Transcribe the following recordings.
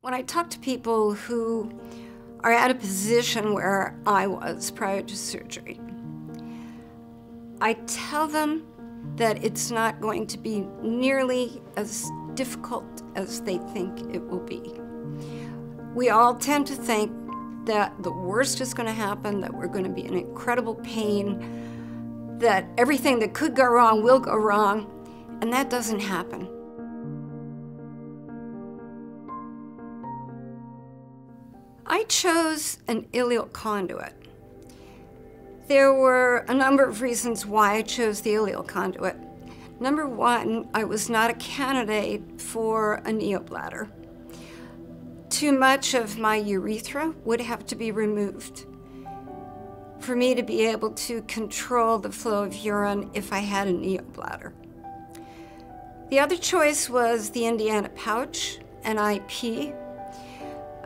When I talk to people who are at a position where I was prior to surgery, I tell them that it's not going to be nearly as difficult as they think it will be. We all tend to think that the worst is going to happen, that we're going to be in incredible pain, that everything that could go wrong will go wrong, and that doesn't happen. I chose an ileal conduit. There were a number of reasons why I chose the ileal conduit. Number one, I was not a candidate for a neobladder. Too much of my urethra would have to be removed for me to be able to control the flow of urine if I had a neobladder. The other choice was the Indiana pouch, an IP.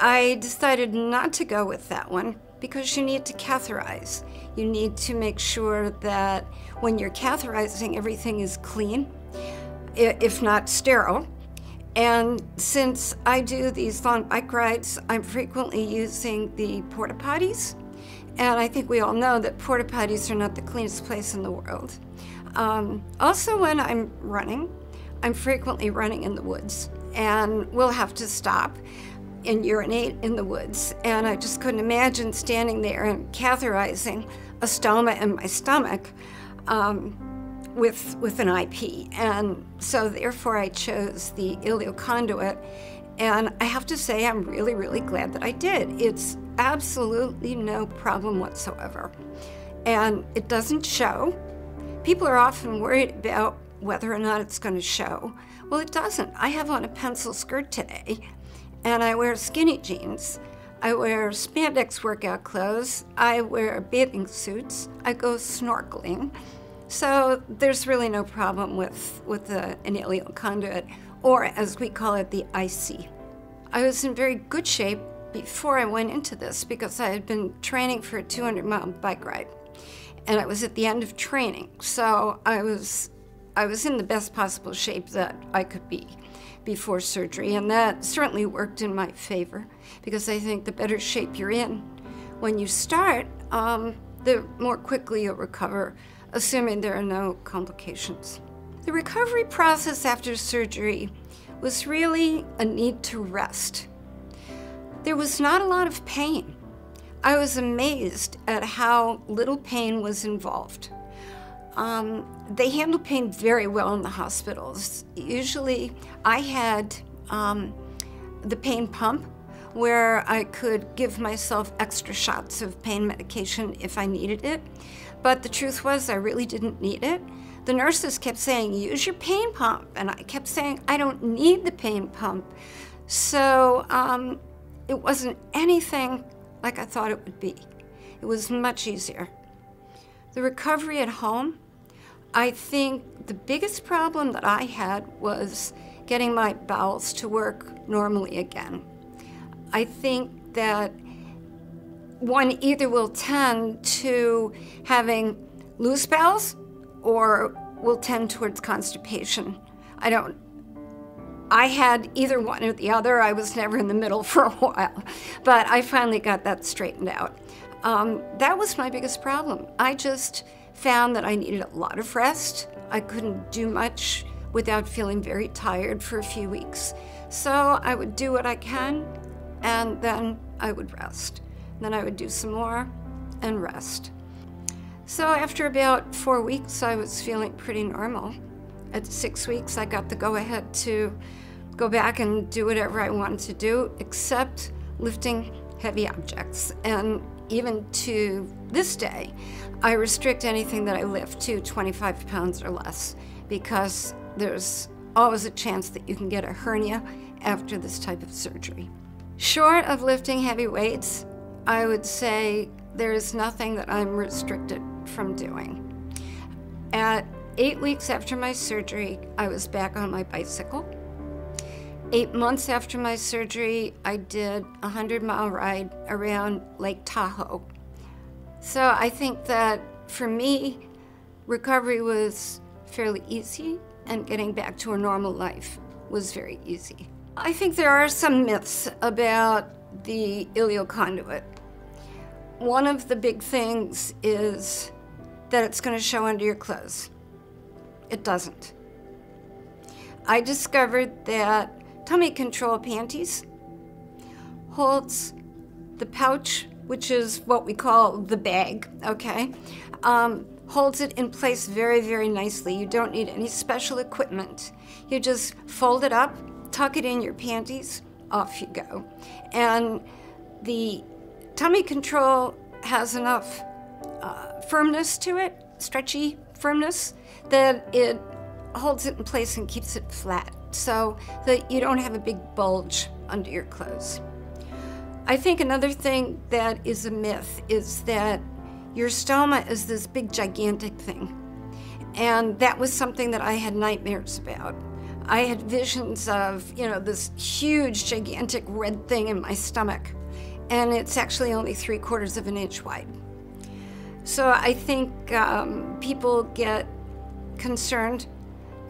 I decided not to go with that one because you need to catheterize. You need to make sure that when you're catheterizing, everything is clean, if not sterile. And since I do these long bike rides, I'm frequently using the porta potties. And I think we all know that porta potties are not the cleanest place in the world. Also, when I'm running, I'm frequently running in the woods, and we'll have to stop and urinate in the woods. And I just couldn't imagine standing there and catheterizing a stoma in my stomach with an IP. And so therefore I chose the ileal conduit. And I have to say, I'm really, really glad that I did. It's absolutely no problem whatsoever. And it doesn't show. People are often worried about whether or not it's going to show. Well, it doesn't. I have on a pencil skirt today, and I wear skinny jeans. I wear spandex workout clothes. I wear bathing suits. I go snorkeling. So there's really no problem with an ileal conduit, or as we call it, the IC. I was in very good shape before I went into this because I had been training for a 200-mile bike ride, and I was at the end of training. So I was in the best possible shape that I could be before surgery, and that certainly worked in my favor because I think the better shape you're in when you start, the more quickly you'll recover, assuming there are no complications. The recovery process after surgery was really a need to rest. There was not a lot of pain. I was amazed at how little pain was involved. They handle pain very well in the hospitals. Usually I had the pain pump where I could give myself extra shots of pain medication if I needed it. But the truth was I really didn't need it. The nurses kept saying, use your pain pump. And I kept saying, I don't need the pain pump. So it wasn't anything like I thought it would be. It was much easier. The recovery at home, I think the biggest problem that I had was getting my bowels to work normally again. I think that one either will tend to having loose bowels or will tend towards constipation. I had either one or the other. I was never in the middle for a while, but I finally got that straightened out. That was my biggest problem. I just found that I needed a lot of rest. I couldn't do much without feeling very tired for a few weeks. So I would do what I can, and then I would rest. Then I would do some more and rest. So after about 4 weeks, I was feeling pretty normal. At 6 weeks, I got the go-ahead to go back and do whatever I wanted to do, except lifting heavy objects. And even to this day, I restrict anything that I lift to 25 pounds or less because there's always a chance that you can get a hernia after this type of surgery. Short of lifting heavy weights, I would say there is nothing that I'm restricted from doing. At 8 weeks after my surgery, I was back on my bicycle. 8 months after my surgery, I did a 100-mile ride around Lake Tahoe. So I think that for me, recovery was fairly easy, and getting back to a normal life was very easy. I think there are some myths about the ileal conduit. One of the big things is that it's going to show under your clothes. It doesn't. I discovered that tummy control panties holds the pouch, which is what we call the bag, okay? Holds it in place very, very nicely. You don't need any special equipment. You just fold it up, tuck it in your panties, off you go. And the tummy control has enough firmness to it, stretchy firmness, that it holds it in place and keeps it flat so that you don't have a big bulge under your clothes. I think another thing that is a myth is that your stoma is this big gigantic thing. And that was something that I had nightmares about. I had visions of, this huge, gigantic red thing in my stomach. And it's actually only 3/4 of an inch wide. So I think people get concerned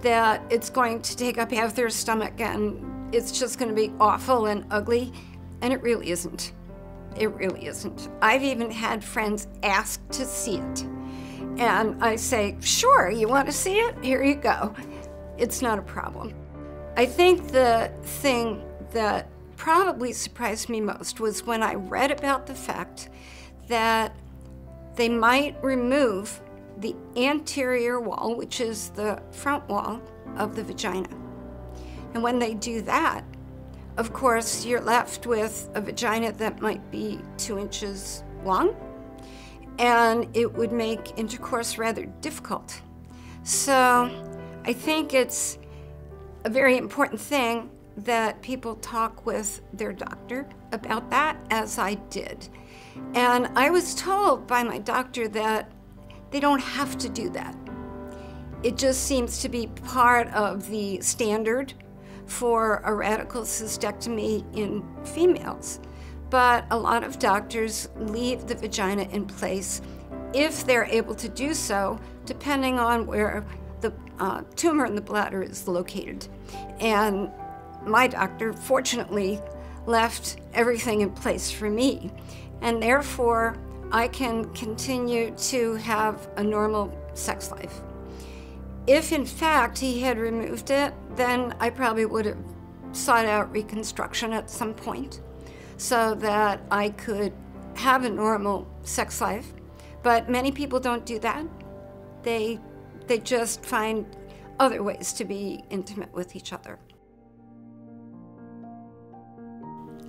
that it's going to take up half their stomach and it's just going to be awful and ugly, and it really isn't. It really isn't. I've even had friends ask to see it. And I say, sure, you want to see it? Here you go. It's not a problem. I think the thing that probably surprised me most was when I read about the fact that they might remove the anterior wall, which is the front wall of the vagina. And when they do that, of course, you're left with a vagina that might be 2 inches long, and it would make intercourse rather difficult. So I think it's a very important thing that people talk with their doctor about that, as I did. And I was told by my doctor that they don't have to do that. It just seems to be part of the standard for a radical cystectomy in females. But a lot of doctors leave the vagina in place if they're able to do so, depending on where the tumor in the bladder is located. And my doctor, fortunately, left everything in place for me. And therefore, I can continue to have a normal sex life. If in fact he had removed it, then I probably would have sought out reconstruction at some point so that I could have a normal sex life. But many people don't do that. They just find other ways to be intimate with each other.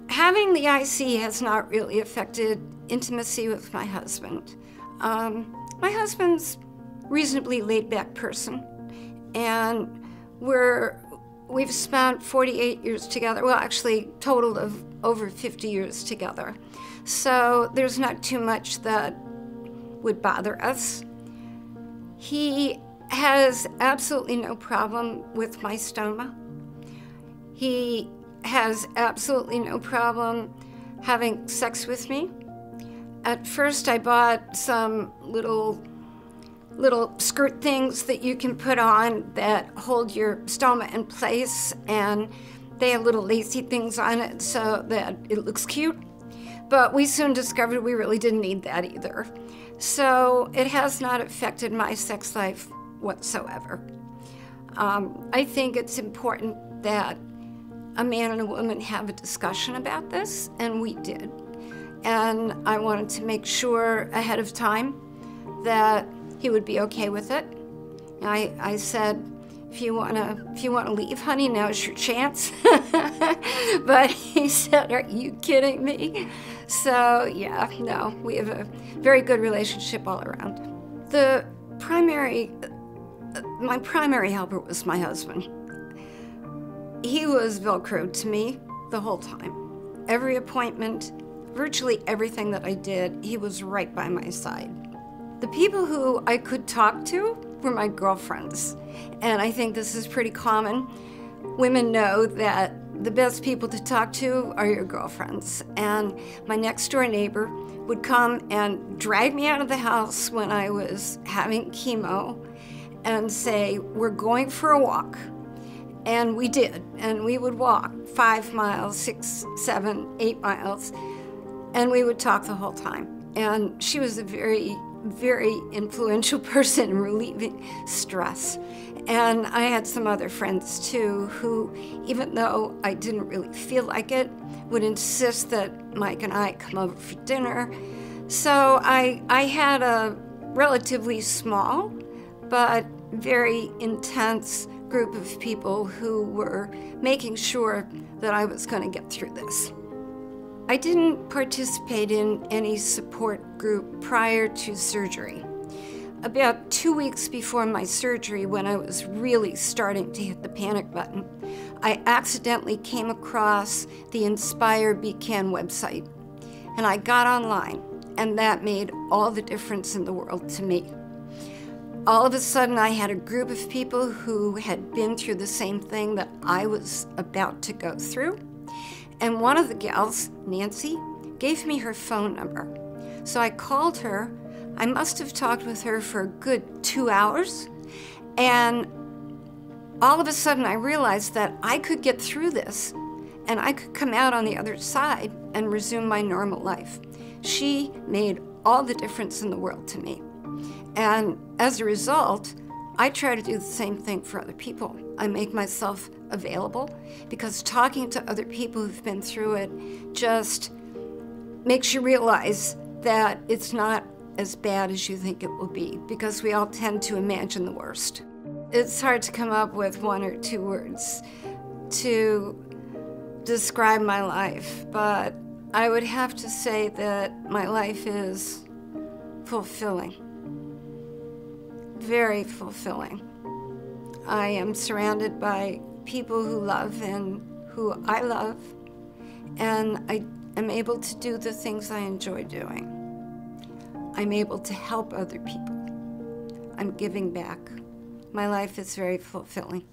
Having the IC has not really affected intimacy with my husband. My husband's a reasonably laid-back person, and we've spent 48 years together, well, actually total of over 50 years together. So there's not too much that would bother us. He has absolutely no problem with my stoma. He has absolutely no problem having sex with me. At first I bought some little skirt things that you can put on that hold your stoma in place, and they have little lacy things on it so that it looks cute. But we soon discovered we really didn't need that either. So it has not affected my sex life whatsoever. I think it's important that a man and a woman have a discussion about this, and we did. And I wanted to make sure ahead of time that he would be okay with it. I said, if you wanna leave, honey, now's your chance. But he said, are you kidding me? So yeah, no, we have a very good relationship all around. My primary helper was my husband. He was Velcroed to me the whole time. Every appointment, virtually everything that I did, he was right by my side. The people who I could talk to were my girlfriends. And I think this is pretty common. Women know that the best people to talk to are your girlfriends. And my next door neighbor would come and drag me out of the house when I was having chemo and say, we're going for a walk. And we did, and we would walk 5 miles, 6, 7, 8 miles, and we would talk the whole time. And she was a very, very influential person in relieving stress. And I had some other friends too who, even though I didn't really feel like it, would insist that Mike and I come over for dinner. So I had a relatively small but very intense group of people who were making sure that I was going to get through this. I didn't participate in any support group prior to surgery. About 2 weeks before my surgery, when I was really starting to hit the panic button, I accidentally came across the Inspire BCAN website, and I got online, and that made all the difference in the world to me. All of a sudden, I had a group of people who had been through the same thing that I was about to go through. And one of the gals, Nancy, gave me her phone number. So I called her. I must have talked with her for a good 2 hours. And all of a sudden, I realized that I could get through this and I could come out on the other side and resume my normal life. She made all the difference in the world to me. And as a result, I try to do the same thing for other people. I make myself available because talking to other people who've been through it just makes you realize that it's not as bad as you think it will be, because we all tend to imagine the worst. It's hard to come up with 1 or 2 words to describe my life, but I would have to say that my life is fulfilling. Very fulfilling. I am surrounded by people who love and who I love, and I am able to do the things I enjoy doing. I'm able to help other people. I'm giving back. My life is very fulfilling.